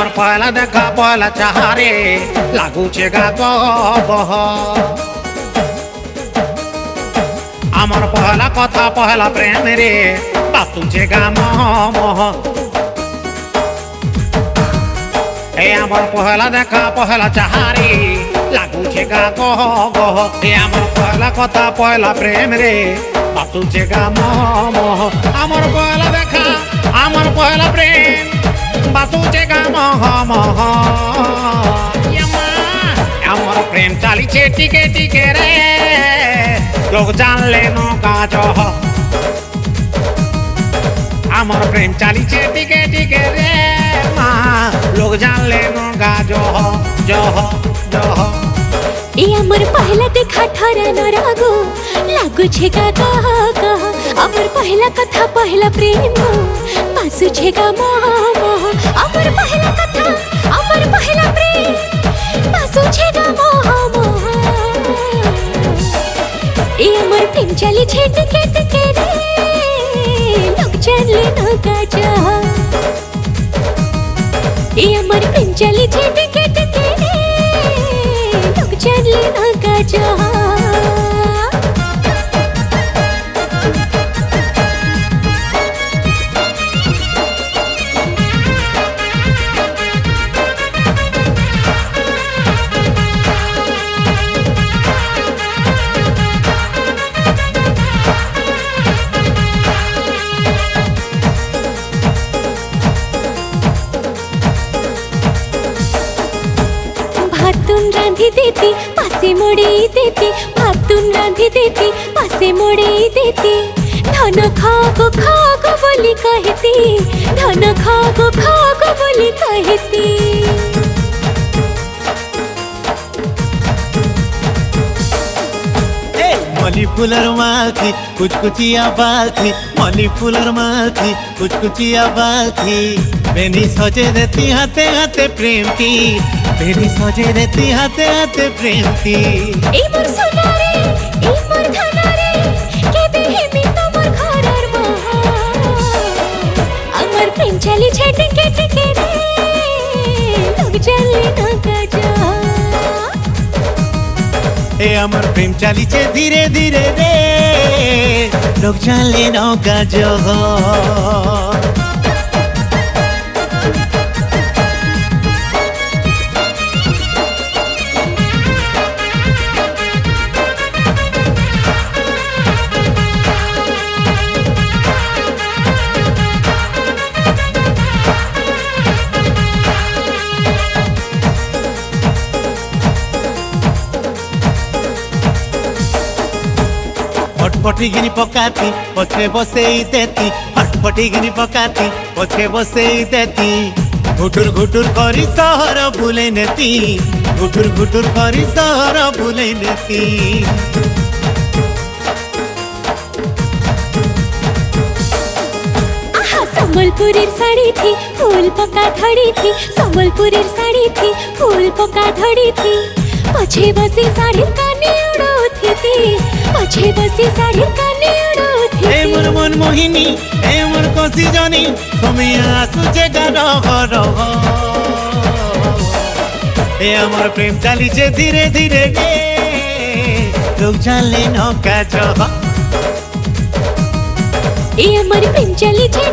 আমার পয়লা দেখা পয়লা চাহারে লাগুছে গা গহ আমার পয়লা কথা পয়লা প্রেম রে বাতুছে গা মহ মহ এ আমার পয়লা দেখা পয়লা চাহারে লাগুছে গা গহ গহ এ আমার পয়লা কথা পয়লা প্রেম রে বাতুছে গা মহ মহ আমার পয়লা দেখা আমার পয়লা প্রেম বাতুছে গা মহ মহ আমার প্রেম চালিছে টিকে টিকে রে লোক জানলে নৌকা জহ আমার প্রেম চালিছে টিকে টিকে রে মা লোক জানলে নৌকা জহ জহ জহ ए अमर पहला देखा ठरा न रागो लागू छेगा कह कह अमर पहला कथा पहला प्रेम पासु छेगा मोह मोह अमर पहला कथा अमर पहला प्रेम पासु छेगा मोह मोह ए अमर प्रेम चली छे टिके टिके रे लोग जान ले न का चाह ए अमर प्रेम चली छे टिके टिके रे चले ना का जहां भातून रांधी देती पासे मोड़ी देती भातून रांधी देती पासे मोड़ी देती धन खागो बोली कहती धन खागो बोली कहती मनी फूलर माखी कुछ कुचिया बाखी मनी फूलर माखी कुछ कुचिया बाखी बेनी सजे देती हाथे हाथे प्रेम की बेनी सजे देती हाथे हाथे प्रेम की ए मोर सोना रे ए मोर धना रे के बेहेमी तोमर घरर महा अमर प्रेम चली छे टिके टिके रे लोग चले ना का जा ए अमर प्रेम चाली छे धीरे धीरे रे लोग चले ना का जह हटपटी गिनी पकाती पछे बसे देती हटपटी गिनी पकाती पछे बसे देती घुटुर घुटुर करी सहर बुले नेती घुटुर घुटुर करी सहर बुले नेती सम्बलपुरी साड़ी थी फूल पका धड़ी थी सम्बलपुरी साड़ी थी फूल पका धड़ी थी पछे बसी साड़ी काने उड़ोती थी पछे बसी साड़ी काने उड़ोती ए मोर मन मोहिनी ए मोर कोसी जानी তুমি আসুছে রহ রহ ए আমার প্রেম চালিছে ধীরে ধীরে রে লোক জানলে নৌকা জহ ए अमर प्रेम चली छे